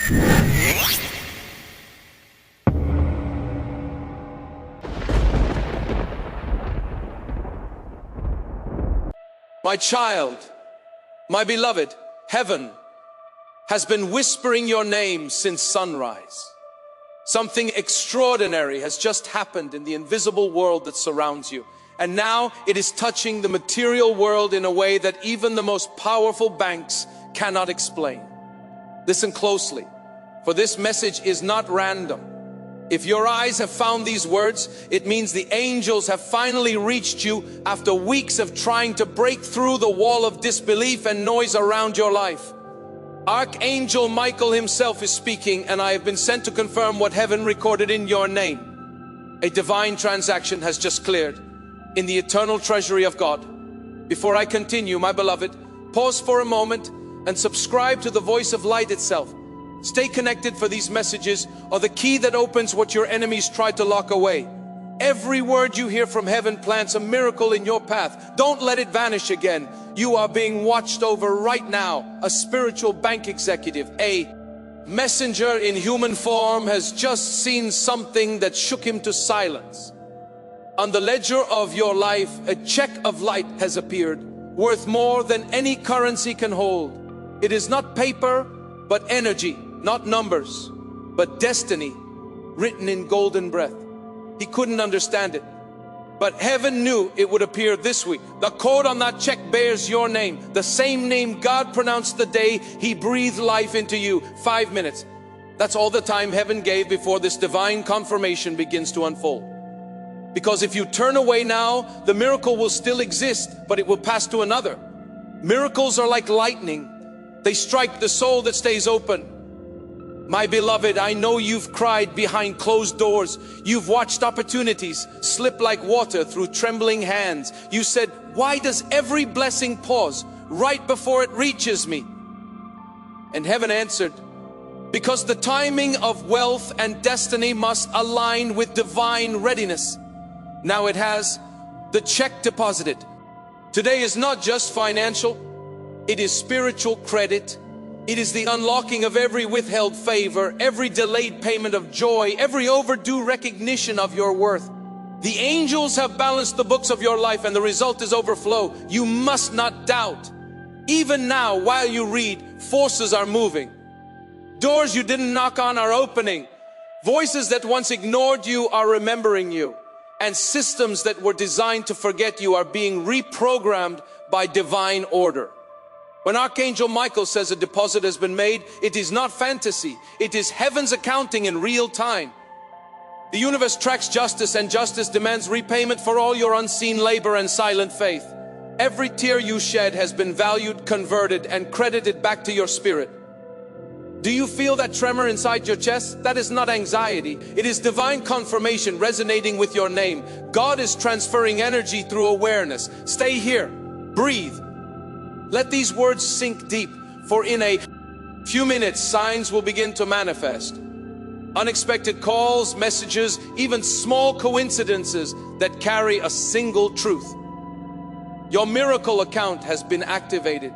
My child, my beloved, heaven has been whispering your name since sunrise. Something extraordinary has just happened in the invisible world that surrounds you. And now it is touching the material world in a way that even the most powerful banks cannot explain. Listen closely, for this message is not random. If your eyes have found these words, it means the angels have finally reached you after weeks of trying to break through the wall of disbelief and noise around your life. Archangel Michael himself is speaking, and I have been sent to confirm what heaven recorded in your name. A divine transaction has just cleared in the eternal treasury of God. Before I continue, my beloved, pause for a moment and subscribe to the voice of light itself. Stay connected, for these messages are the key that opens what your enemies tried to lock away. Every word you hear from heaven plants a miracle in your path. Don't let it vanish again. You are being watched over right now. A spiritual bank executive, a messenger in human form, has just seen something that shook him to silence. On the ledger of your life, a check of light has appeared, worth more than any currency can hold. It is not paper, but energy. Not numbers, but destiny written in golden breath. He couldn't understand it, but heaven knew it would appear this week. The code on that check bears your name, the same name God pronounced the day He breathed life into you. 5 minutes. That's all the time heaven gave before this divine confirmation begins to unfold. Because if you turn away now, the miracle will still exist, but it will pass to another. Miracles are like lightning. They strike the soul that stays open. My beloved, I know you've cried behind closed doors. You've watched opportunities slip like water through trembling hands. You said, why does every blessing pause right before it reaches me? And heaven answered, because the timing of wealth and destiny must align with divine readiness. Now it has. The check deposited. Today is not just financial, it is spiritual credit. It is the unlocking of every withheld favor, every delayed payment of joy, every overdue recognition of your worth. The angels have balanced the books of your life, and the result is overflow. You must not doubt. Even now, while you read, forces are moving. Doors you didn't knock on are opening. Voices that once ignored you are remembering you. And systems that were designed to forget you are being reprogrammed by divine order. When Archangel Michael says a deposit has been made, it is not fantasy. It is heaven's accounting in real time. The universe tracks justice, and justice demands repayment for all your unseen labor and silent faith. Every tear you shed has been valued, converted, and credited back to your spirit. Do you feel that tremor inside your chest? That is not anxiety. It is divine confirmation resonating with your name. God is transferring energy through awareness. Stay here. Breathe. Let these words sink deep, for in a few minutes, signs will begin to manifest. Unexpected calls, messages, even small coincidences that carry a single truth. Your miracle account has been activated.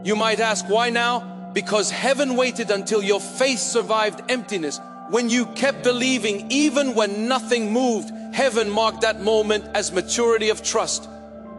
You might ask, why now? Because heaven waited until your faith survived emptiness. When you kept believing, even when nothing moved, heaven marked that moment as maturity of trust.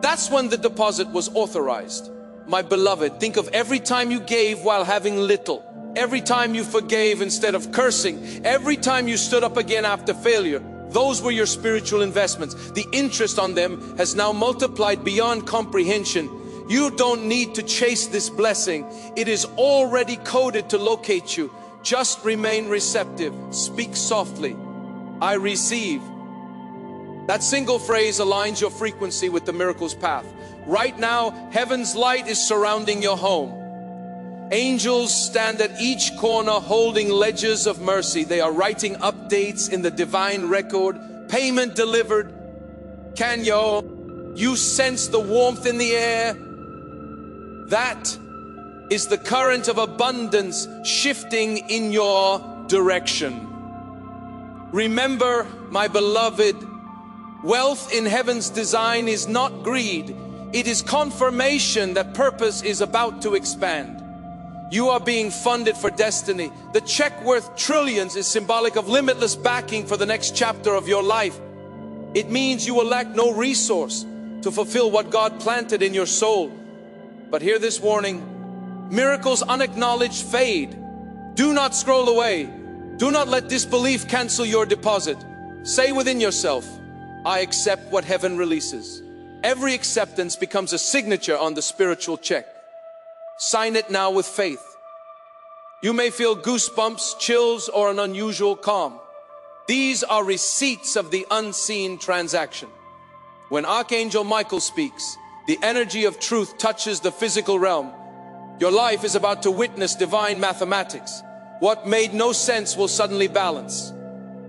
That's when the deposit was authorized. My beloved, think of every time you gave while having little. Every time you forgave instead of cursing. Every time you stood up again after failure. Those were your spiritual investments. The interest on them has now multiplied beyond comprehension. You don't need to chase this blessing. It is already coded to locate you. Just remain receptive. Speak softly. I receive. That single phrase aligns your frequency with the miracle's path. Right now, heaven's light is surrounding your home. Angels stand at each corner holding ledgers of mercy. They are writing updates in the divine record. Payment delivered. Can you sense the warmth in the air? That is the current of abundance shifting in your direction. Remember, my beloved, wealth in heaven's design is not greed. It is confirmation that purpose is about to expand. You are being funded for destiny. The check worth trillions is symbolic of limitless backing for the next chapter of your life. It means you will lack no resource to fulfill what God planted in your soul. But hear this warning: miracles unacknowledged fade. Do not scroll away. Do not let disbelief cancel your deposit. Say within yourself, I accept what heaven releases. Every acceptance becomes a signature on the spiritual check. Sign it now with faith. You may feel goosebumps, chills, or an unusual calm. These are receipts of the unseen transaction. When Archangel Michael speaks, the energy of truth touches the physical realm. Your life is about to witness divine mathematics. What made no sense will suddenly balance.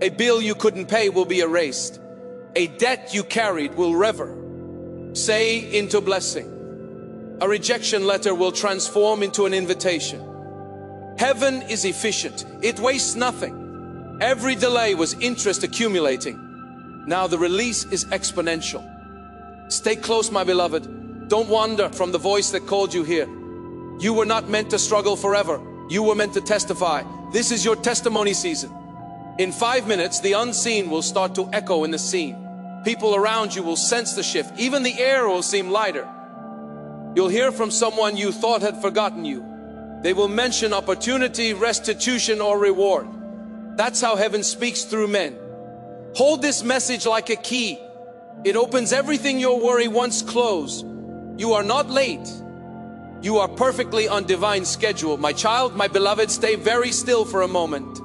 A bill you couldn't pay will be erased. A debt you carried will rever. Say into blessing. A rejection letter will transform into an invitation. Heaven is efficient. It wastes nothing. Every delay was interest accumulating. Now the release is exponential. Stay close, my beloved. Don't wander from the voice that called you here. You were not meant to struggle forever. You were meant to testify. This is your testimony season. In 5 minutes, the unseen will start to echo in the scene. People around you will sense the shift. Even the air will seem lighter. You'll hear from someone you thought had forgotten you. They will mention opportunity, restitution, or reward. That's how heaven speaks through men. Hold this message like a key. It opens everything your worry once closed. You are not late. You are perfectly on divine schedule. My child, my beloved, stay very still for a moment.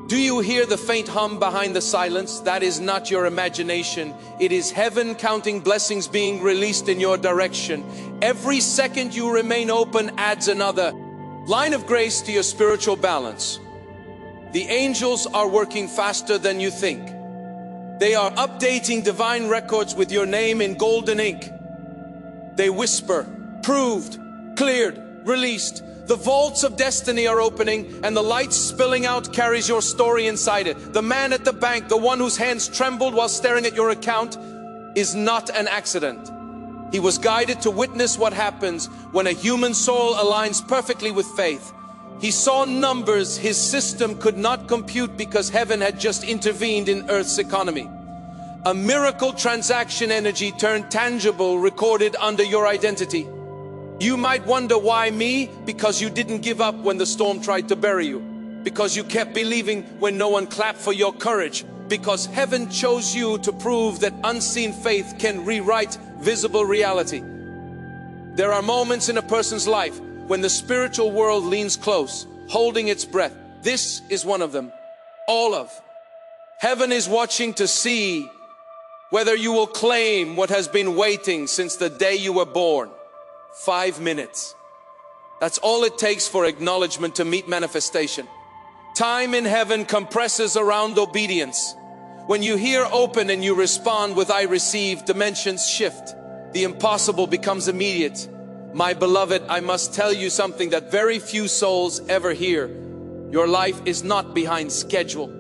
Do you hear the faint hum behind the silence? That is not your imagination. It is heaven counting blessings being released in your direction. Every second you remain open adds another line of grace to your spiritual balance. The angels are working faster than you think. They are updating divine records with your name in golden ink. They whisper, proved, cleared, released. The vaults of destiny are opening, and the light spilling out carries your story inside it. The man at the bank, the one whose hands trembled while staring at your account, is not an accident. He was guided to witness what happens when a human soul aligns perfectly with faith. He saw numbers his system could not compute because heaven had just intervened in earth's economy. A miracle transaction energy turned tangible, recorded under your identity. You might wonder, why me? Because you didn't give up when the storm tried to bury you. Because you kept believing when no one clapped for your courage. Because heaven chose you to prove that unseen faith can rewrite visible reality. There are moments in a person's life when the spiritual world leans close, holding its breath. This is one of them. All of heaven is watching to see whether you will claim what has been waiting since the day you were born. 5 minutes. That's all it takes for acknowledgement to meet manifestation. Time in heaven compresses around obedience. When you hear open and you respond with I receive, dimensions shift. The impossible becomes immediate. My beloved, I must tell you something that very few souls ever hear. Your life is not behind schedule.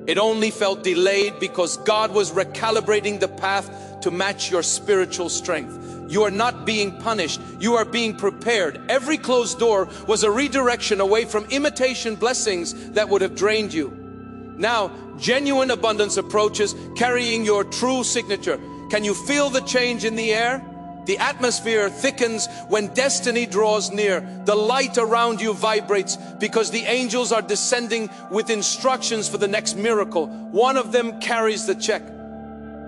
It only felt delayed because God was recalibrating the path to match your spiritual strength. You are not being punished. You are being prepared. Every closed door was a redirection away from imitation blessings that would have drained you. Now, genuine abundance approaches, carrying your true signature. Can you feel the change in the air? The atmosphere thickens when destiny draws near. The light around you vibrates because the angels are descending with instructions for the next miracle. One of them carries the check.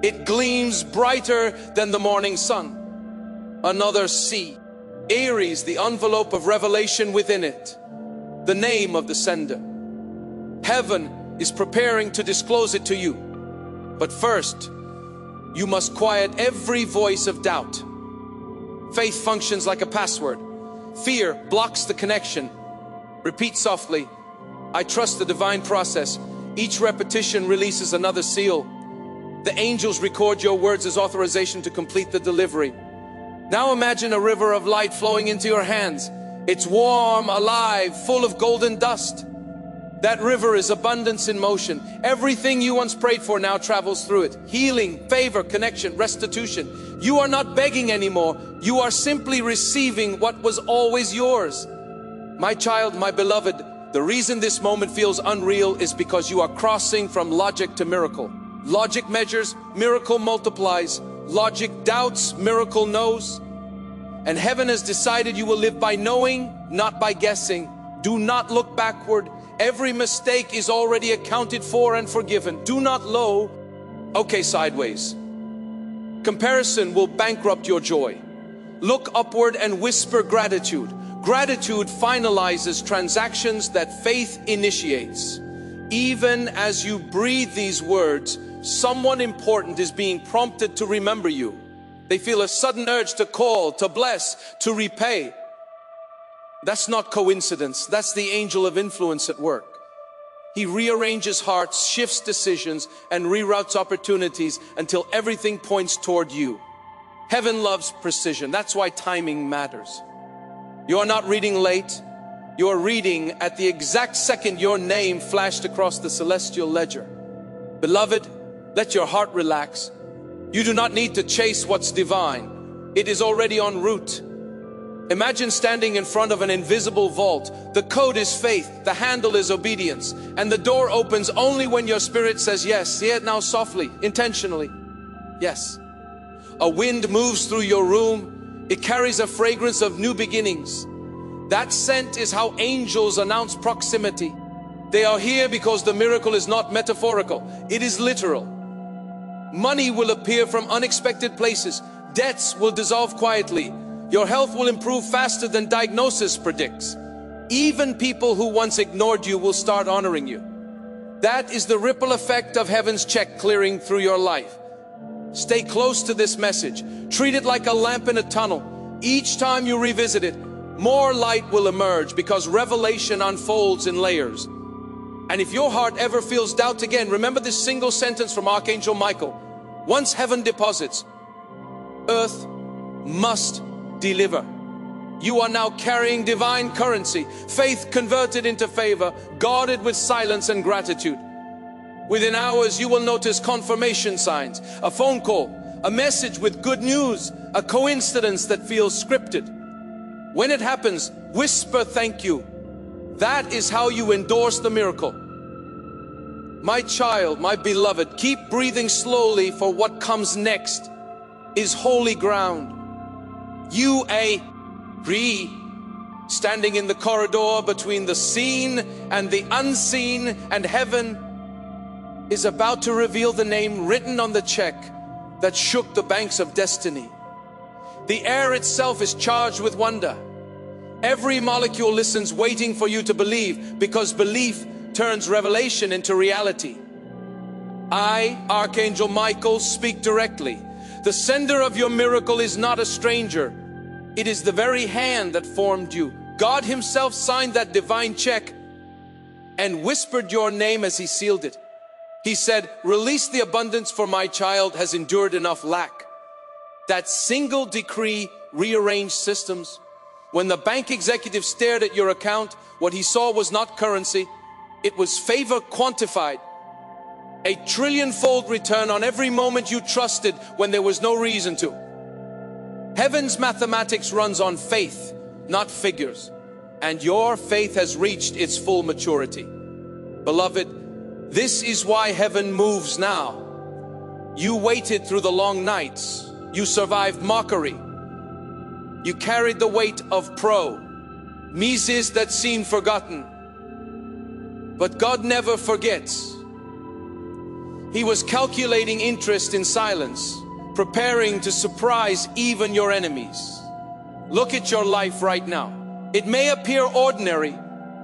It gleams brighter than the morning sun. Another see. Aries, the envelope of revelation within it. The name of the sender. Heaven is preparing to disclose it to you. But first, you must quiet every voice of doubt. Faith functions like a password. Fear blocks the connection. Repeat softly, I trust the divine process. Each repetition releases another seal. The angels record your words as authorization to complete the delivery. Now imagine a river of light flowing into your hands. It's warm, alive, full of golden dust. That river is abundance in motion. Everything you once prayed for now travels through it. Healing, favor, connection, restitution. You are not begging anymore. You are simply receiving what was always yours. My child, my beloved, the reason this moment feels unreal is because you are crossing from logic to miracle. Logic measures, miracle multiplies. Logic doubts, miracle knows. And heaven has decided you will live by knowing, not by guessing. Do not look backward. Every mistake is already accounted for and forgiven. Do not sideways. Comparison will bankrupt your joy. Look upward and whisper gratitude. Gratitude finalizes transactions that faith initiates. Even as you breathe these words, someone important is being prompted to remember you. They feel a sudden urge to call, to bless, to repay. That's not coincidence. That's the angel of influence at work. He rearranges hearts, shifts decisions, and reroutes opportunities until everything points toward you. Heaven loves precision. That's why timing matters. You are not reading late. You are reading at the exact second your name flashed across the celestial ledger. Beloved, let your heart relax. You do not need to chase what's divine. It is already en route. Imagine standing in front of an invisible vault. The code is faith, the handle is obedience, and the door opens only when your spirit says yes. Say it now softly, intentionally. Yes. A wind moves through your room. It carries a fragrance of new beginnings. That scent is how angels announce proximity. They are here because the miracle is not metaphorical. It is literal. Money will appear from unexpected places. Debts will dissolve quietly. Your health will improve faster than diagnosis predicts. Even people who once ignored you will start honoring you. That is the ripple effect of heaven's check clearing through your life. Stay close to this message. Treat it like a lamp in a tunnel. Each time you revisit it, more light will emerge because revelation unfolds in layers. And if your heart ever feels doubt again, remember this single sentence from Archangel Michael. Once heaven deposits, earth must deliver. You are now carrying divine currency, faith converted into favor, guarded with silence and gratitude. Within hours, you will notice confirmation signs, a phone call, a message with good news, a coincidence that feels scripted. When it happens, whisper thank you. That is how you endorse the miracle. My child, my beloved, keep breathing slowly, for what comes next is holy ground. You standing in the corridor between the seen and the unseen, and heaven is about to reveal the name written on the check that shook the banks of destiny. The air itself is charged with wonder. Every molecule listens, waiting for you to believe, because belief turns revelation into reality. I, Archangel Michael, speak directly. The sender of your miracle is not a stranger. It is the very hand that formed you. God himself signed that divine check and whispered your name as he sealed it. He said, release the abundance, for my child has endured enough lack. That single decree rearranged systems. When the bank executive stared at your account, what he saw was not currency. It was favor quantified. A trillion-fold return on every moment you trusted when there was no reason to. Heaven's mathematics runs on faith, not figures. And your faith has reached its full maturity. Beloved, this is why heaven moves now. You waited through the long nights. You survived mockery. You carried the weight of mises that seem forgotten. But God never forgets. He was calculating interest in silence, preparing to surprise even your enemies. Look at your life right now. It may appear ordinary,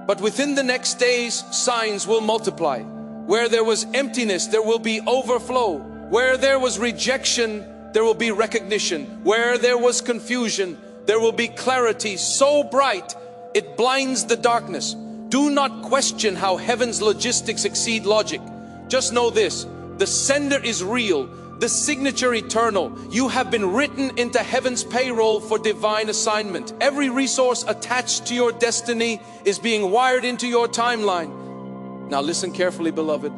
but within the next days, signs will multiply. Where there was emptiness, there will be overflow. Where there was rejection, there will be recognition. Where there was confusion, there will be clarity so bright it blinds the darkness. Do not question how heaven's logistics exceed logic. Just know this, the sender is real, the signature eternal. You have been written into heaven's payroll for divine assignment. Every resource attached to your destiny is being wired into your timeline. Now listen carefully, beloved.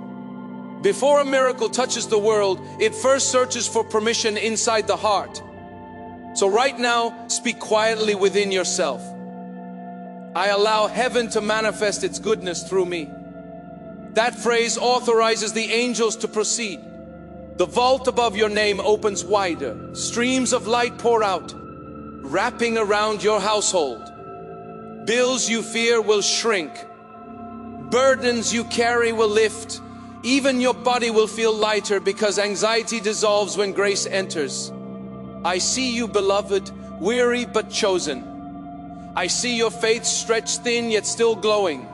Before a miracle touches the world, it first searches for permission inside the heart. So right now, speak quietly within yourself. I allow heaven to manifest its goodness through me. That phrase authorizes the angels to proceed. The vault above your name opens wider. Streams of light pour out, wrapping around your household. Bills you fear will shrink. Burdens you carry will lift. Even your body will feel lighter because anxiety dissolves when grace enters. I see you, beloved, weary but chosen. I see your faith stretched thin yet still glowing.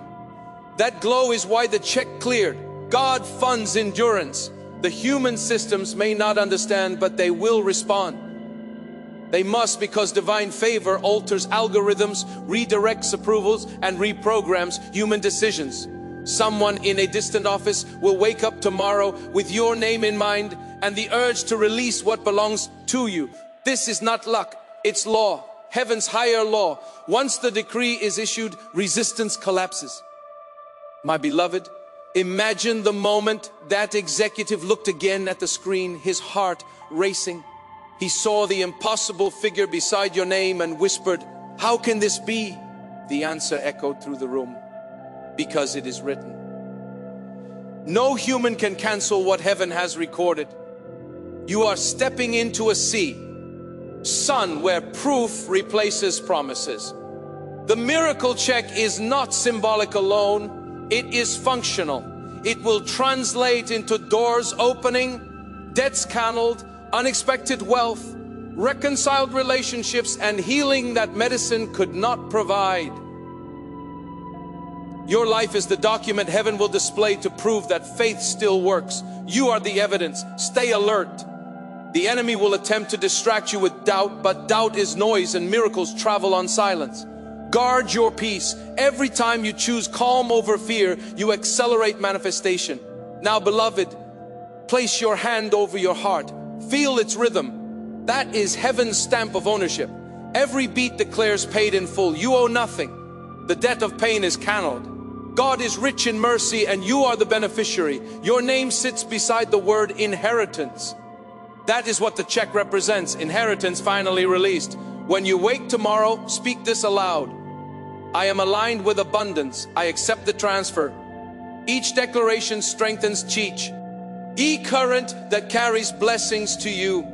That glow is why the check cleared. God funds endurance. The human systems may not understand, but they will respond. They must, because divine favor alters algorithms, redirects approvals, and reprograms human decisions. Someone in a distant office will wake up tomorrow with your name in mind and the urge to release what belongs to you. This is not luck, it's law, heaven's higher law. Once the decree is issued, resistance collapses. My beloved, imagine the moment that executive looked again at the screen, his heart racing. He saw the impossible figure beside your name and whispered, "How can this be?" The answer echoed through the room, "Because it is written." No human can cancel what heaven has recorded. You are stepping into a sea, sun, where proof replaces promises. The miracle check is not symbolic alone, it is functional. It will translate into doors opening, debts canceled, unexpected wealth, reconciled relationships, and healing that medicine could not provide. Your life is the document heaven will display to prove that faith still works. You are the evidence. Stay alert. The enemy will attempt to distract you with doubt, but doubt is noise and miracles travel on silence. Guard your peace. Every time you choose calm over fear, you accelerate manifestation. Now, beloved, place your hand over your heart. Feel its rhythm. That is heaven's stamp of ownership. Every beat declares paid in full. You owe nothing. The debt of pain is canceled. God is rich in mercy and you are the beneficiary. Your name sits beside the word inheritance. That is what the check represents. Inheritance finally released. When you wake tomorrow, speak this aloud. I am aligned with abundance. I accept the transfer. Each declaration strengthens each current that carries blessings to you.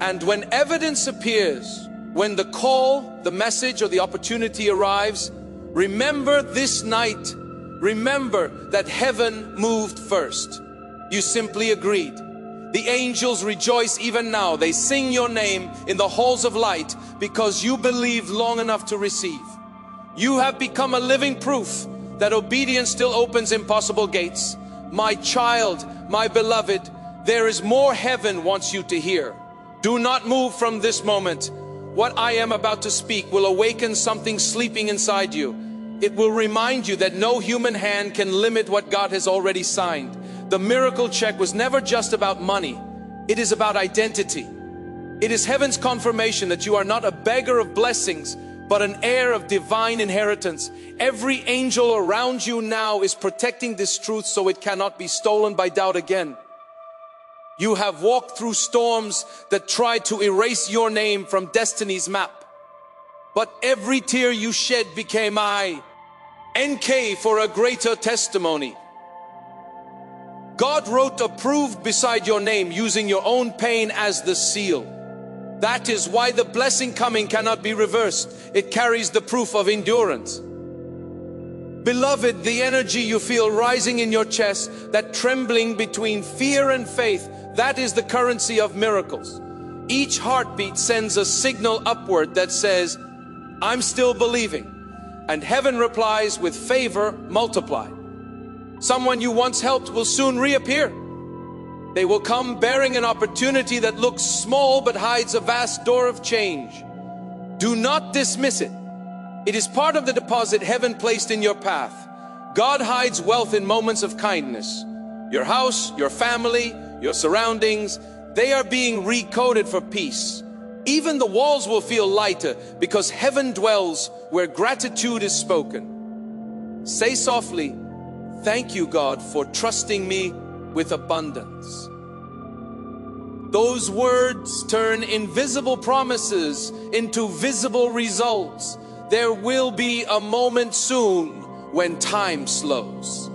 And when evidence appears, when the call, the message, or the opportunity arrives, remember this night. Remember that heaven moved first. You simply agreed. The angels rejoice even now. They sing your name in the halls of light because you believed long enough to receive. You have become a living proof that obedience still opens impossible gates. My child, my beloved, there is more heaven wants you to hear. Do not move from this moment. What I am about to speak will awaken something sleeping inside you. It will remind you that no human hand can limit what God has already signed. The miracle check was never just about money. It is about identity. It is heaven's confirmation that you are not a beggar of blessings, but an heir of divine inheritance. Every angel around you now is protecting this truth so it cannot be stolen by doubt again. You have walked through storms that tried to erase your name from destiny's map. But every tear you shed became NK for a greater testimony. God wrote approved beside your name using your own pain as the seal. That is why the blessing coming cannot be reversed. It carries the proof of endurance. Beloved, the energy you feel rising in your chest, that trembling between fear and faith, that is the currency of miracles. Each heartbeat sends a signal upward that says, I'm still believing. And heaven replies with favor multiplied. Someone you once helped will soon reappear. They will come bearing an opportunity that looks small but hides a vast door of change. Do not dismiss it. It is part of the deposit heaven placed in your path. God hides wealth in moments of kindness. Your house, your family, your surroundings, they are being recoded for peace. Even the walls will feel lighter because heaven dwells where gratitude is spoken. Say softly, thank you, God, for trusting me with abundance. Those words turn invisible promises into visible results. There will be a moment soon when time slows.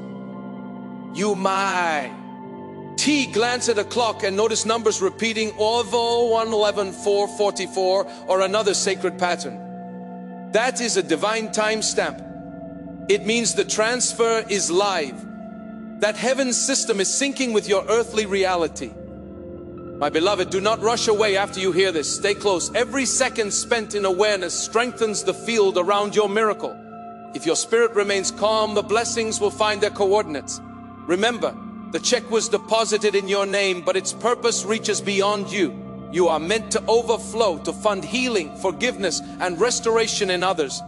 You might. T glance at a clock and notice numbers repeating, although 111, 444, or another sacred pattern. That is a divine timestamp. It means the transfer is live. That heaven's system is syncing with your earthly reality. My beloved, do not rush away after you hear this. Stay close. Every second spent in awareness strengthens the field around your miracle. If your spirit remains calm, the blessings will find their coordinates. Remember, the check was deposited in your name, but its purpose reaches beyond you. You are meant to overflow, to fund healing, forgiveness, and restoration in others.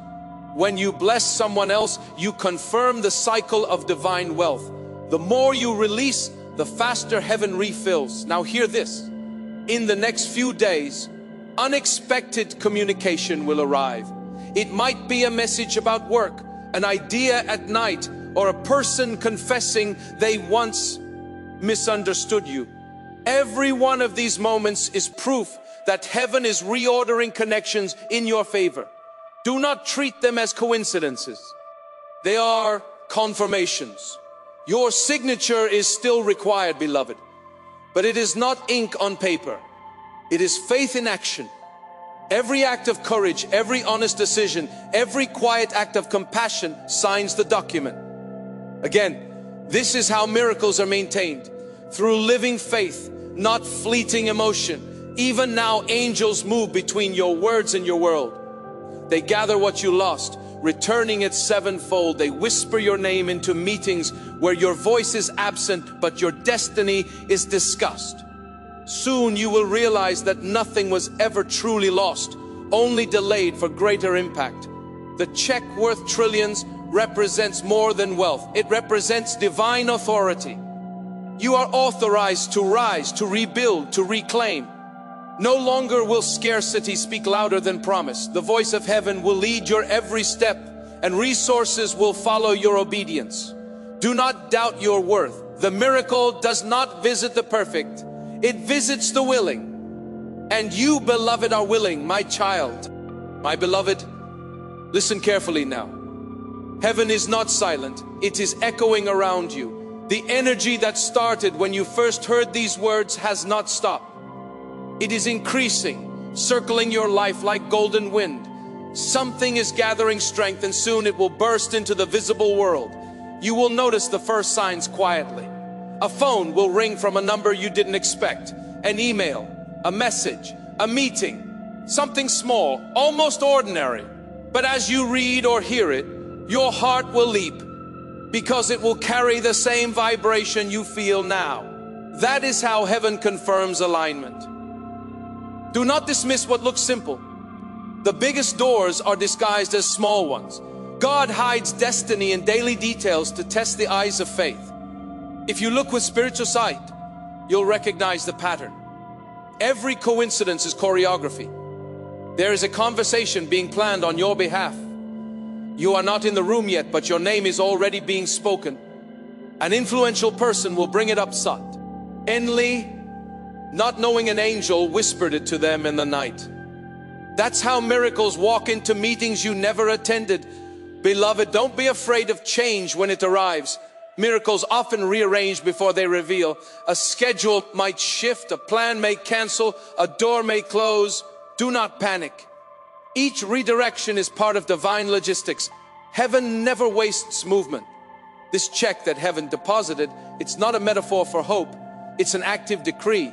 When you bless someone else, you confirm the cycle of divine wealth. The more you release, the faster heaven refills. Now hear this. In the next few days, unexpected communication will arrive. It might be a message about work, an idea at night, or a person confessing they once misunderstood you. Every one of these moments is proof that heaven is reordering connections in your favor. Do not treat them as coincidences. They are confirmations. Your signature is still required, beloved, but it is not ink on paper. It is faith in action. Every act of courage, every honest decision, every quiet act of compassion signs the document. Again, this is how miracles are maintained, through living faith, not fleeting emotion. Even now, angels move between your words and your world. They gather what you lost, returning it sevenfold. They whisper your name into meetings where your voice is absent, but your destiny is discussed. Soon you will realize that nothing was ever truly lost, only delayed for greater impact. The check worth trillions represents more than wealth. It represents divine authority. You are authorized to rise, to rebuild, to reclaim. No longer will scarcity speak louder than promise. The voice of heaven will lead your every step, and resources will follow your obedience. Do not doubt your worth. The miracle does not visit the perfect. It visits the willing. And you, beloved, are willing, my child. My beloved, listen carefully now. Heaven is not silent. It is echoing around you. The energy that started when you first heard these words has not stopped. It is increasing, circling your life like golden wind. Something is gathering strength, and soon it will burst into the visible world. You will notice the first signs quietly. A phone will ring from a number you didn't expect. An email, a message, a meeting. Something small, almost ordinary. But as you read or hear it, your heart will leap, because it will carry the same vibration you feel now. That is how heaven confirms alignment. Do not dismiss what looks simple. The biggest doors are disguised as small ones. God hides destiny in daily details to test the eyes of faith. If you look with spiritual sight, you'll recognize the pattern. Every coincidence is choreography. There is a conversation being planned on your behalf. You are not in the room yet, but your name is already being spoken. An influential person will bring it up sought. Enly, not knowing an angel, whispered it to them in the night. That's how miracles walk into meetings you never attended. Beloved, don't be afraid of change when it arrives. Miracles often rearrange before they reveal. A schedule might shift, a plan may cancel, a door may close. Do not panic. Each redirection is part of divine logistics. Heaven never wastes movement. This check that heaven deposited, it's not a metaphor for hope. It's an active decree.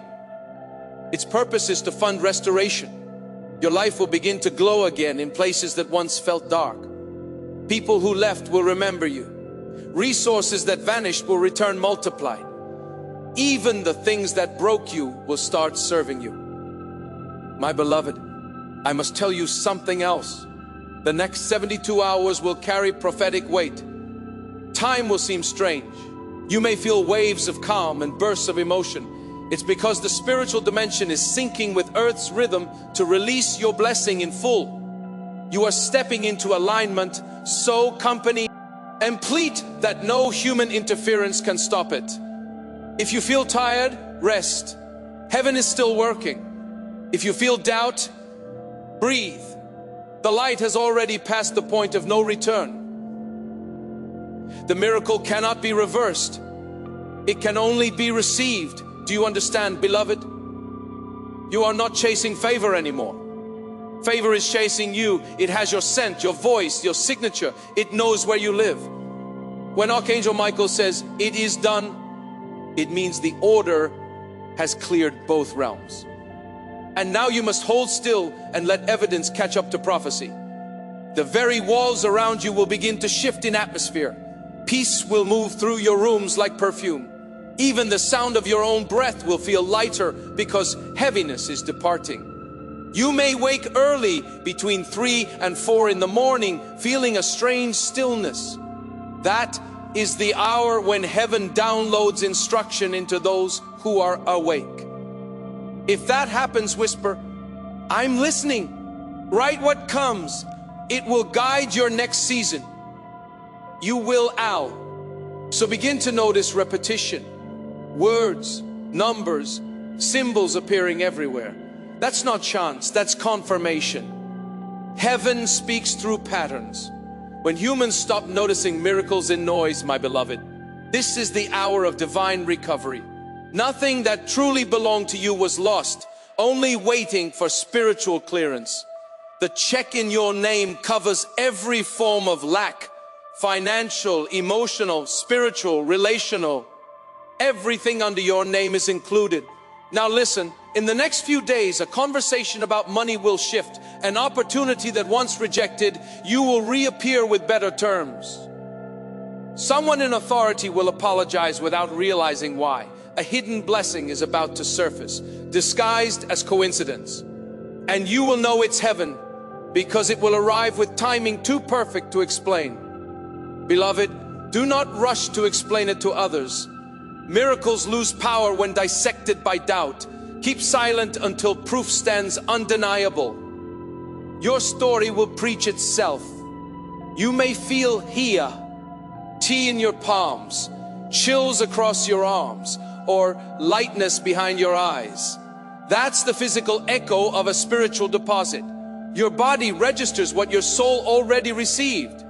Its purpose is to fund restoration. Your life will begin to glow again in places that once felt dark. People who left will remember you. Resources that vanished will return multiplied. Even the things that broke you will start serving you. My beloved, I must tell you something else. The next 72 hours will carry prophetic weight. Time will seem strange. You may feel waves of calm and bursts of emotion. It's because the spiritual dimension is syncing with Earth's rhythm to release your blessing in full. You are stepping into alignment so complete that no human interference can stop it. If you feel tired, rest. Heaven is still working. If you feel doubt, breathe. The light has already passed the point of no return. The miracle cannot be reversed. It can only be received. Do you understand, beloved? You are not chasing favor anymore. Favor is chasing you. It has your scent, your voice, your signature. It knows where you live. When Archangel Michael says, "It is done," it means the order has cleared both realms. And now you must hold still and let evidence catch up to prophecy. The very walls around you will begin to shift in atmosphere. Peace will move through your rooms like perfume. Even the sound of your own breath will feel lighter because heaviness is departing. You may wake early between 3 and 4 in the morning, feeling a strange stillness. That is the hour when heaven downloads instruction into those who are awake. If that happens, whisper, "I'm listening." Write what comes. It will guide your next season. You will owl. So begin to notice repetition. Words, numbers, symbols appearing everywhere. That's not chance, that's confirmation. Heaven speaks through patterns. When humans stop noticing miracles in noise, my beloved, this is the hour of divine recovery. Nothing that truly belonged to you was lost, only waiting for spiritual clearance. The check in your name covers every form of lack, financial, emotional, spiritual, relational. Everything under your name is included. Now listen, in the next few days, a conversation about money will shift. An opportunity that once rejected, you will reappear with better terms. Someone in authority will apologize without realizing why. A hidden blessing is about to surface, disguised as coincidence. And you will know it's heaven, because it will arrive with timing too perfect to explain. Beloved, do not rush to explain it to others. Miracles lose power when dissected by doubt. Keep silent until proof stands undeniable. Your story will preach itself. You may feel here, tea in your palms, chills across your arms, or lightness behind your eyes. That's the physical echo of a spiritual deposit. Your body registers what your soul already received.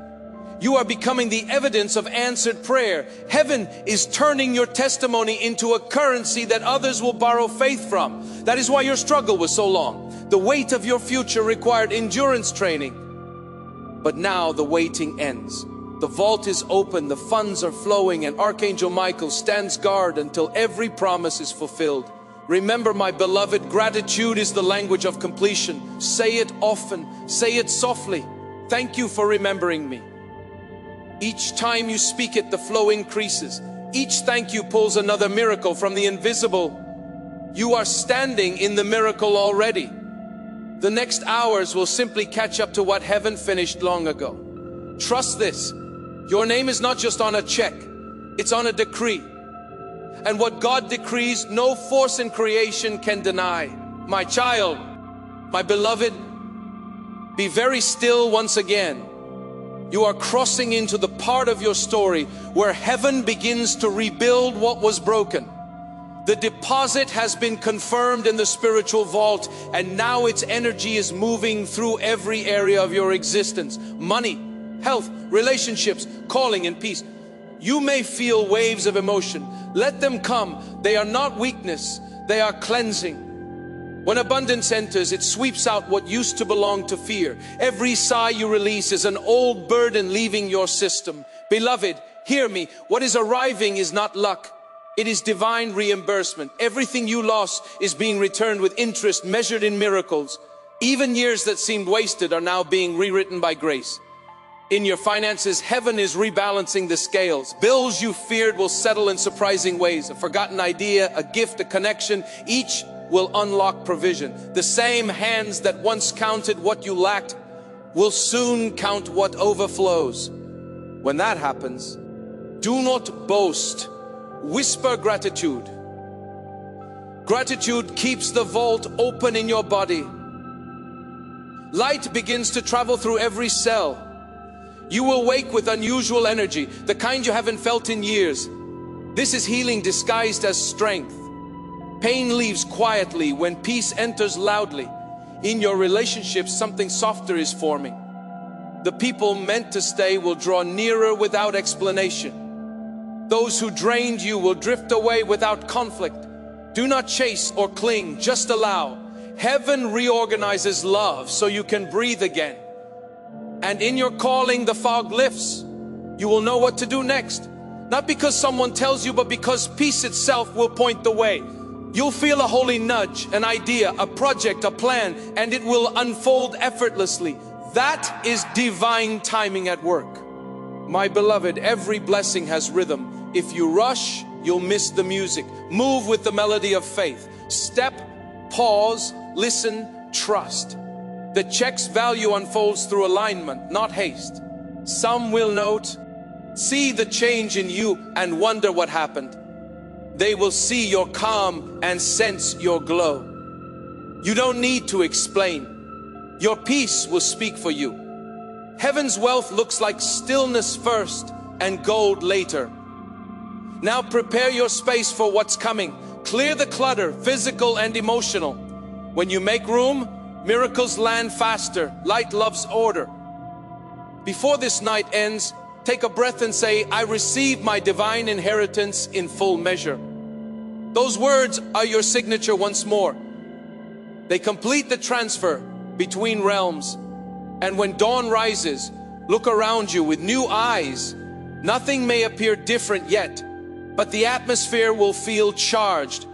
You are becoming the evidence of answered prayer. Heaven is turning your testimony into a currency that others will borrow faith from. That is why your struggle was so long. The weight of your future required endurance training. But now the waiting ends. The vault is open, the funds are flowing, and Archangel Michael stands guard until every promise is fulfilled. Remember, my beloved, gratitude is the language of completion. Say it often, say it softly. Thank you for remembering me. Each time you speak it, the flow increases. Each thank you pulls another miracle from the invisible. You are standing in the miracle already. The next hours will simply catch up to what heaven finished long ago. Trust this. Your name is not just on a check, it's on a decree. And what God decrees, no force in creation can deny. My child, my beloved, be very still once again. You are crossing into the part of your story where heaven begins to rebuild what was broken. The deposit has been confirmed in the spiritual vault, and now its energy is moving through every area of your existence. Money, health, relationships, calling, and peace. You may feel waves of emotion. Let them come. They are not weakness, they are cleansing. When abundance enters, it sweeps out what used to belong to fear. Every sigh you release is an old burden leaving your system. Beloved, hear me. What is arriving is not luck. It is divine reimbursement. Everything you lost is being returned with interest measured in miracles. Even years that seemed wasted are now being rewritten by grace. In your finances, heaven is rebalancing the scales. Bills you feared will settle in surprising ways. A forgotten idea, a gift, a connection, each will unlock provision. The same hands that once counted what you lacked will soon count what overflows. When that happens, do not boast. Whisper gratitude. Gratitude keeps the vault open in your body. Light begins to travel through every cell. You will wake with unusual energy, the kind you haven't felt in years. This is healing disguised as strength. Pain leaves quietly when peace enters loudly. In your relationships, something softer is forming. The people meant to stay will draw nearer without explanation. Those who drained you will drift away without conflict. Do not chase or cling, just allow. Heaven reorganizes love so you can breathe again. And in your calling, the fog lifts. You will know what to do next. Not because someone tells you, but because peace itself will point the way. You'll feel a holy nudge, an idea, a project, a plan, and it will unfold effortlessly. That is divine timing at work. My beloved, every blessing has rhythm. If you rush, you'll miss the music. Move with the melody of faith. Step, pause, listen, trust. The check's value unfolds through alignment, not haste. Some will note, see the change in you and wonder what happened. They will see your calm and sense your glow. You don't need to explain. Your peace will speak for you. Heaven's wealth looks like stillness first and gold later. Now prepare your space for what's coming. Clear the clutter, physical and emotional. When you make room, miracles land faster. Light loves order. Before this night ends, take a breath and say, I receive my divine inheritance in full measure. Those words are your signature once more. They complete the transfer between realms. And when dawn rises, look around you with new eyes. Nothing may appear different yet, but the atmosphere will feel charged.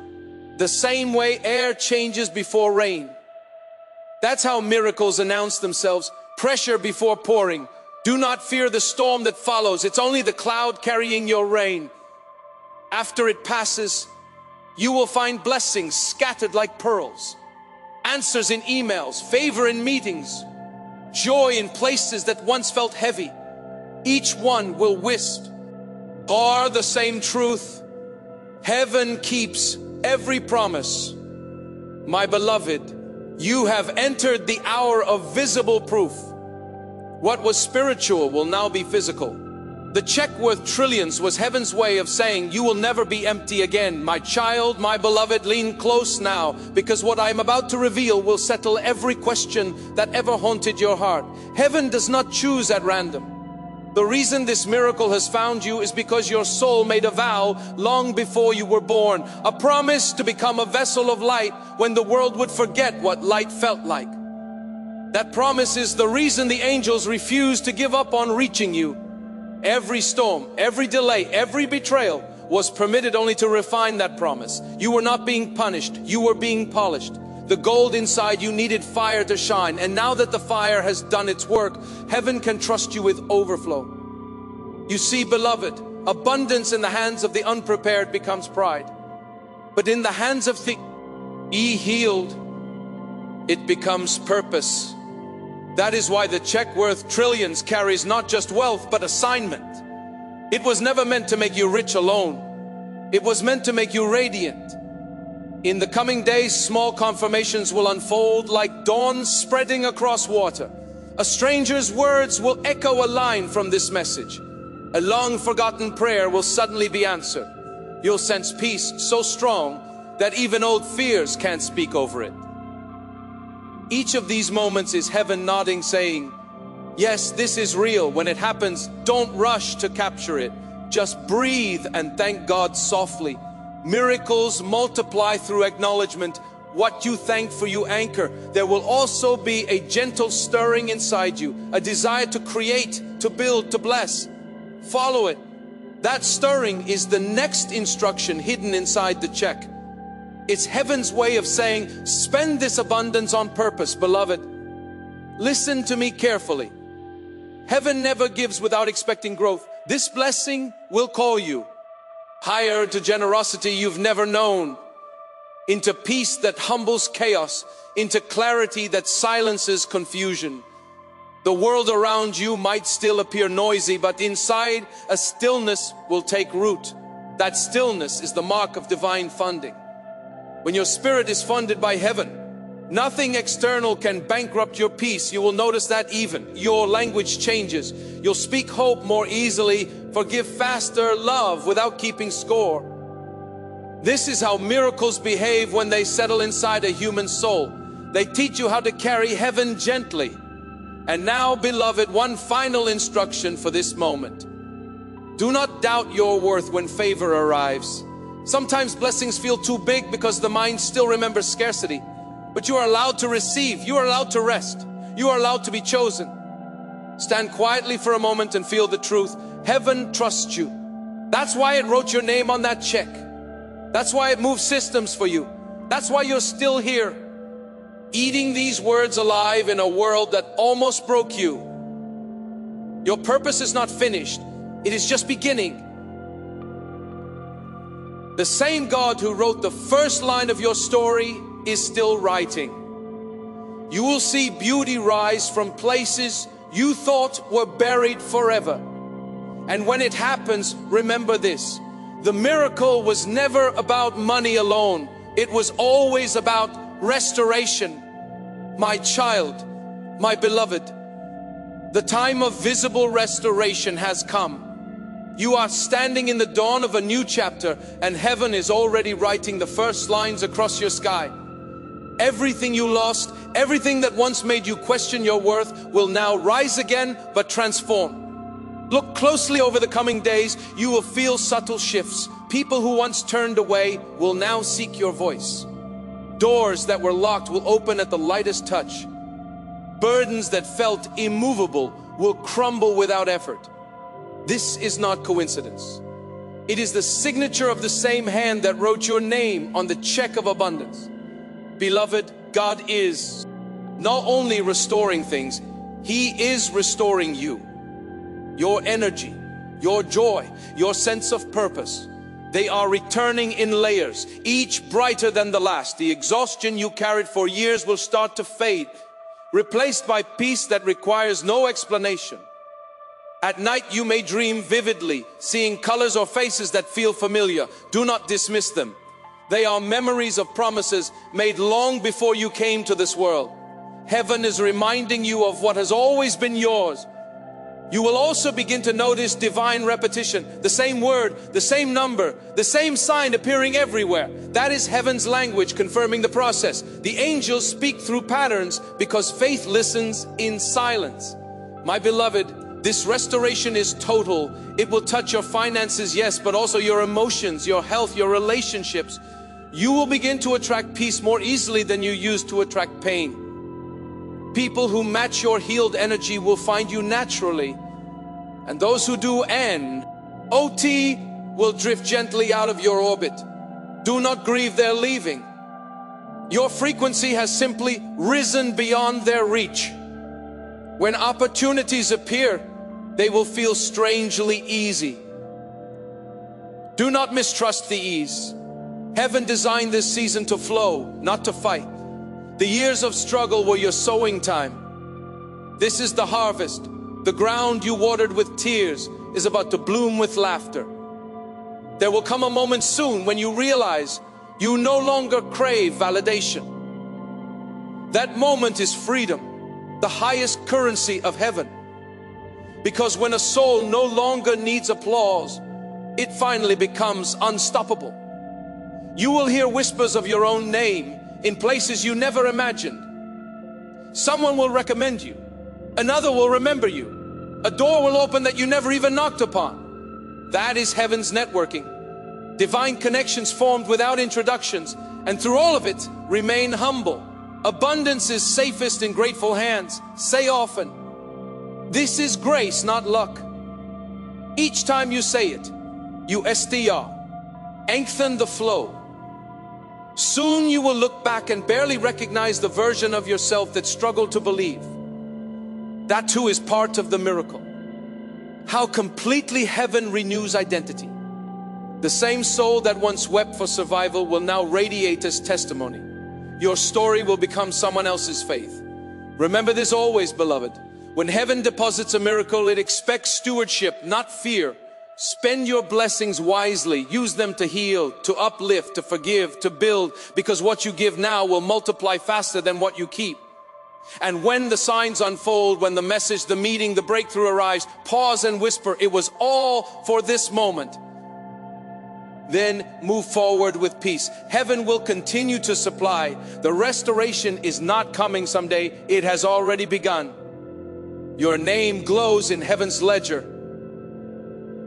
The same way air changes before rain. That's how miracles announce themselves. Pressure before pouring. Do not fear the storm that follows. It's only the cloud carrying your rain. After it passes, you will find blessings scattered like pearls. Answers in emails, favor in meetings, joy in places that once felt heavy. Each one will wisp. Or the same truth. Heaven keeps every promise. My beloved, you have entered the hour of visible proof. What was spiritual will now be physical. The check worth trillions was heaven's way of saying, you will never be empty again. My child, my beloved, lean close now, because what I am about to reveal will settle every question that ever haunted your heart. Heaven does not choose at random. The reason this miracle has found you is because your soul made a vow long before you were born. A promise to become a vessel of light when the world would forget what light felt like. That promise is the reason the angels refused to give up on reaching you. Every storm, every delay, every betrayal was permitted only to refine that promise. You were not being punished, you were being polished. The gold inside you needed fire to shine, and now that the fire has done its work, heaven can trust you with overflow. You see, beloved, abundance in the hands of the unprepared becomes pride. But in the hands of the healed, it becomes purpose. That is why the check worth trillions carries not just wealth, but assignment. It was never meant to make you rich alone. It was meant to make you radiant. In the coming days, small confirmations will unfold like dawn spreading across water. A stranger's words will echo a line from this message. A long forgotten prayer will suddenly be answered. You'll sense peace so strong that even old fears can't speak over it. Each of these moments is heaven nodding, saying, yes, this is real. When it happens, don't rush to capture it. Just breathe and thank God softly. Miracles multiply through acknowledgement. What you thank for, you anchor. There will also be a gentle stirring inside you, a desire to create, to build, to bless. Follow it. That stirring is the next instruction hidden inside the check. It's heaven's way of saying, spend this abundance on purpose, beloved. Listen to me carefully. Heaven never gives without expecting growth. This blessing will call you higher to generosity you've never known, into peace that humbles chaos, into clarity that silences confusion. The world around you might still appear noisy, but inside a stillness will take root. That stillness is the mark of divine funding. When your spirit is funded by heaven, nothing external can bankrupt your peace. You will notice that even your language changes. You'll speak hope more easily, forgive faster, love without keeping score. This is how miracles behave when they settle inside a human soul. They teach you how to carry heaven gently. And now, beloved, one final instruction for this moment. Do not doubt your worth when favor arrives. Sometimes blessings feel too big because the mind still remembers scarcity. But you are allowed to receive. You are allowed to rest. You are allowed to be chosen. Stand quietly for a moment and feel the truth. Heaven trusts you. That's why it wrote your name on that check. That's why it moved systems for you. That's why you're still here, eating these words alive in a world that almost broke you. Your purpose is not finished. It is just beginning. The same God who wrote the first line of your story is still writing. You will see beauty rise from places you thought were buried forever. And when it happens, remember this: the miracle was never about money alone. It was always about restoration. My child, my beloved, the time of visible restoration has come. You are standing in the dawn of a new chapter, and heaven is already writing the first lines across your sky. Everything you lost, everything that once made you question your worth, will now rise again, but transform. Look closely over the coming days. You will feel subtle shifts. People who once turned away will now seek your voice. Doors that were locked will open at the lightest touch. Burdens that felt immovable will crumble without effort. This is not coincidence. It is the signature of the same hand that wrote your name on the check of abundance. Beloved, God is not only restoring things, He is restoring you. Your energy, your joy, your sense of purpose, they are returning in layers, each brighter than the last. The exhaustion you carried for years will start to fade, replaced by peace that requires no explanation. At night you may dream vividly, seeing colors or faces that feel familiar. Do not dismiss them. They are memories of promises made long before you came to this world. Heaven is reminding you of what has always been yours. You will also begin to notice divine repetition. The same word, the same number, the same sign appearing everywhere. That is heaven's language confirming the process. The angels speak through patterns because faith listens in silence. My beloved, this restoration is total. It will touch your finances, yes, but also your emotions, your health, your relationships. You will begin to attract peace more easily than you used to attract pain. People who match your healed energy will find you naturally. And those who do OT will drift gently out of your orbit. Do not grieve their leaving. Your frequency has simply risen beyond their reach. When opportunities appear, they will feel strangely easy. Do not mistrust the ease. Heaven designed this season to flow, not to fight. The years of struggle were your sowing time. This is the harvest. The ground you watered with tears is about to bloom with laughter. There will come a moment soon when you realize you no longer crave validation. That moment is freedom, the highest currency of heaven. Because when a soul no longer needs applause, it finally becomes unstoppable. You will hear whispers of your own name in places you never imagined. Someone will recommend you. Another will remember you. A door will open that you never even knocked upon. That is heaven's networking. Divine connections formed without introductions, and through all of it, remain humble. Abundance is safest in grateful hands. Say often, this is grace, not luck. Each time you say it, you STR, lengthen the flow. Soon you will look back and barely recognize the version of yourself that struggled to believe. That too is part of the miracle. How completely heaven renews identity. The same soul that once wept for survival will now radiate as testimony. Your story will become someone else's faith. Remember this always, beloved. When heaven deposits a miracle, it expects stewardship, not fear. Spend your blessings wisely. Use them to heal, to uplift, to forgive, to build, because what you give now will multiply faster than what you keep. And when the signs unfold, when the message, the meeting, the breakthrough arrives, pause and whisper, it was all for this moment. then move forward with peace. Heaven will continue to supply. The restoration is not coming someday. It has already begun. Your name glows in heaven's ledger,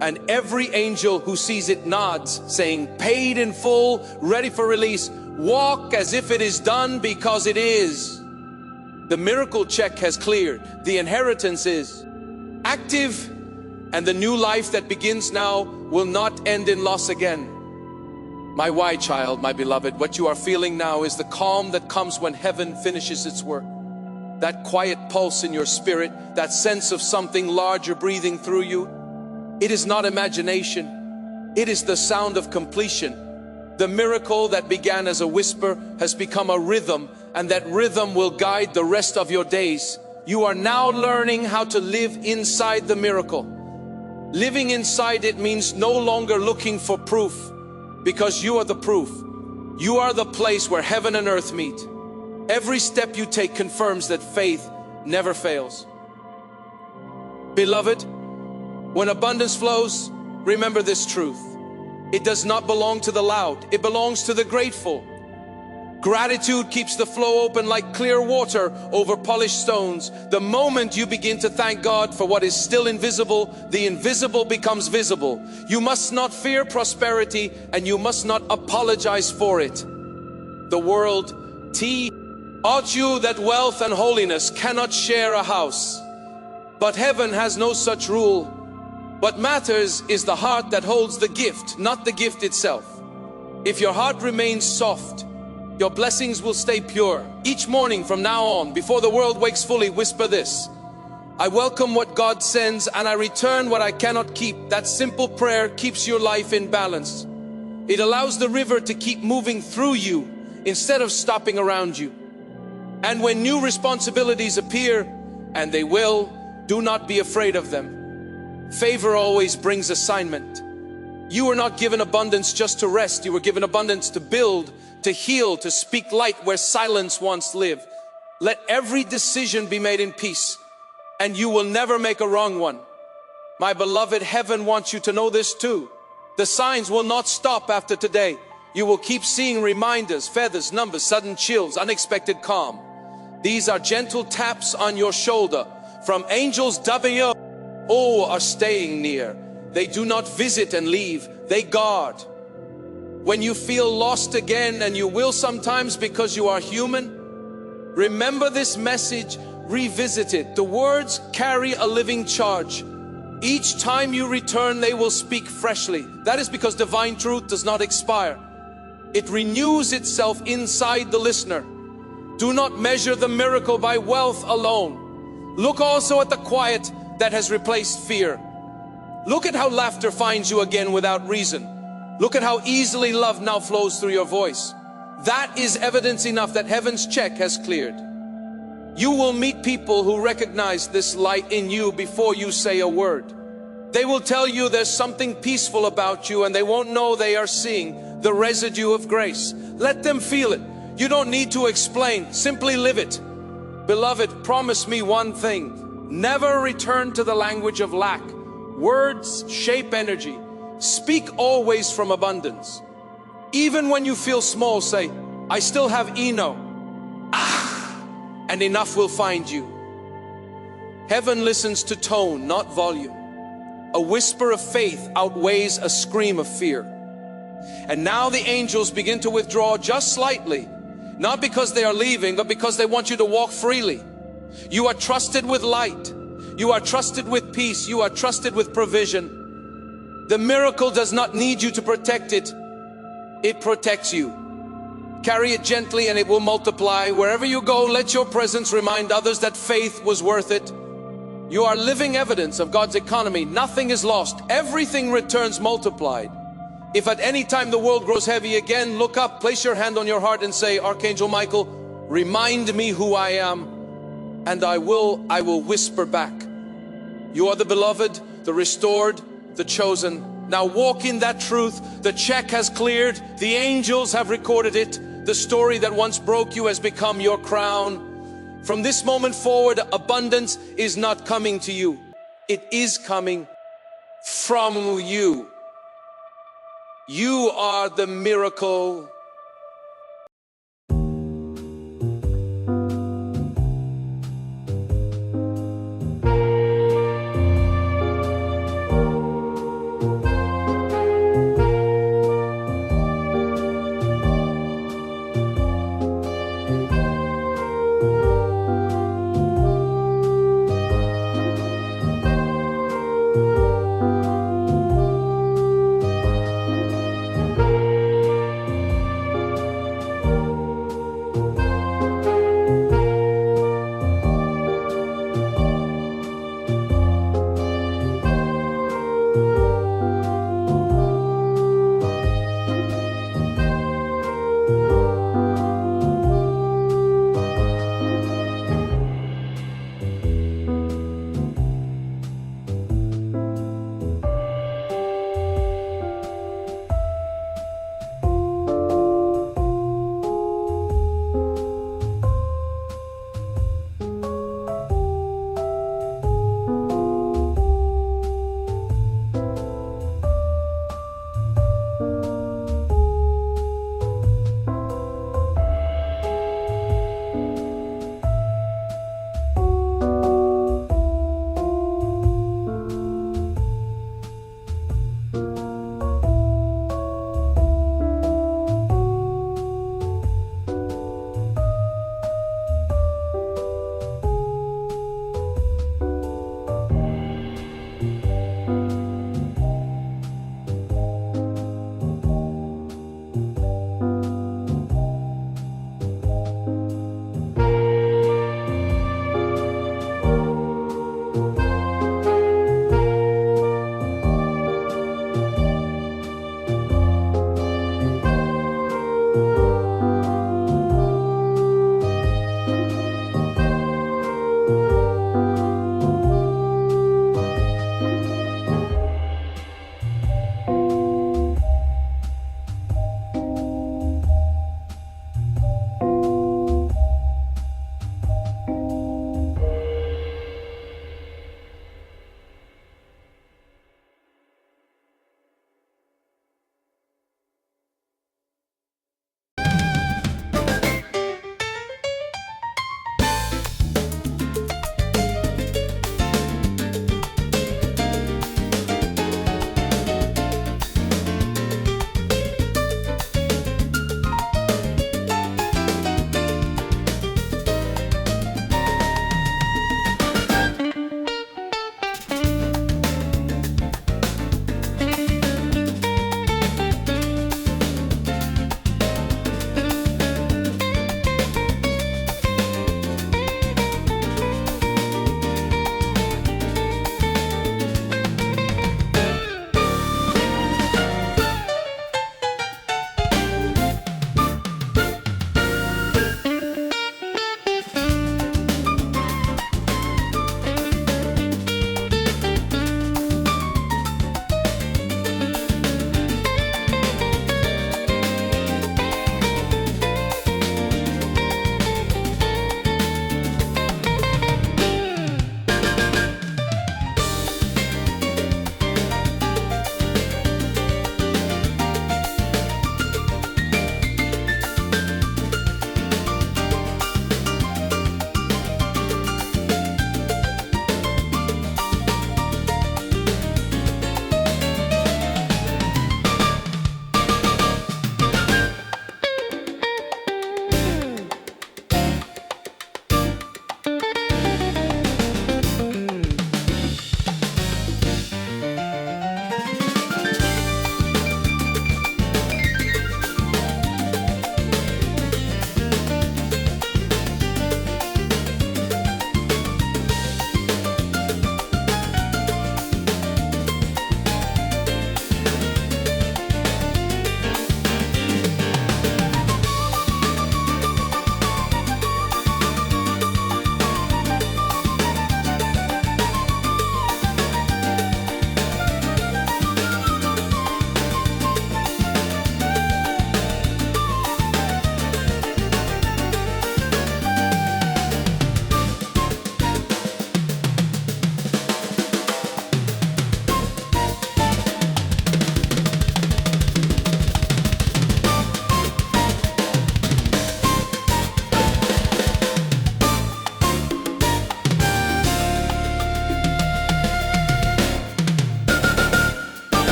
and every angel who sees it nods, saying, paid in full, ready for release. Walk as if it is done, because it is. The miracle check has cleared. The inheritance is active, and the new life that begins now will not end in loss again. My why child, my beloved, what you are feeling now is the calm that comes when heaven finishes its work. That quiet pulse in your spirit, that sense of something larger breathing through you. It is not imagination. It is the sound of completion. The miracle that began as a whisper has become a rhythm, and that rhythm will guide the rest of your days. You are now learning how to live inside the miracle. Living inside it means no longer looking for proof, because you are the proof. You are the place where heaven and earth meet. Every step you take confirms that faith never fails. Beloved, when abundance flows, remember this truth. It does not belong to the loud. It belongs to the grateful. Gratitude keeps the flow open like clear water over polished stones. The moment you begin to thank God for what is still invisible, the invisible becomes visible. You must not fear prosperity, and you must not apologize for it. The world taught you that wealth and holiness cannot share a house. But heaven has no such rule. What matters is the heart that holds the gift, not the gift itself. If your heart remains soft, your blessings will stay pure. Each morning from now on, before the world wakes fully, whisper this: I welcome what God sends, and I return what I cannot keep. That simple prayer keeps your life in balance. It allows the river to keep moving through you instead of stopping around you. And when new responsibilities appear, and they will, do not be afraid of them. Favor always brings assignment. You were not given abundance just to rest. You were given abundance to build, to heal, to speak light where silence once lived. Let every decision be made in peace, and you will never make a wrong one. My beloved, heaven wants you to know this too. The signs will not stop after today. You will keep seeing reminders, feathers, numbers, sudden chills, unexpected calm. These are gentle taps on your shoulder from angels are staying near. They do not visit and leave, they guard. When you feel lost again, and you will sometimes because you are human, remember this message, revisit it. The words carry a living charge. Each time you return, they will speak freshly. That is because divine truth does not expire. It renews itself inside the listener. Do not measure the miracle by wealth alone. Look also at the quiet that has replaced fear. Look at how laughter finds you again without reason. Look at how easily love now flows through your voice. That is evidence enough that heaven's check has cleared. You will meet people who recognize this light in you before you say a word. They will tell you there's something peaceful about you, and they won't know they are seeing the residue of grace. Let them feel it. You don't need to explain, simply live it. Beloved, promise me one thing. Never return to the language of lack. Words shape energy. Speak always from abundance. Even when you feel small, say, I still have eno. And enough will find you. Heaven listens to tone, not volume. A whisper of faith outweighs a scream of fear. And now the angels begin to withdraw just slightly, not because they are leaving, but because they want you to walk freely. You are trusted with light. You are trusted with peace. You are trusted with provision. The miracle does not need you to protect it. It protects you. Carry it gently and it will multiply. Wherever you go, let your presence remind others that faith was worth it. You are living evidence of God's economy. Nothing is lost. Everything returns multiplied. If at any time the world grows heavy again, look up, place your hand on your heart and say, Archangel Michael, remind me who I am, and I will whisper back. You are the beloved, the restored, the chosen. Now walk in that truth. The check has cleared. The angels have recorded it. The story that once broke you has become your crown. From this moment forward, abundance is not coming to you. It is coming from you. You are the miracle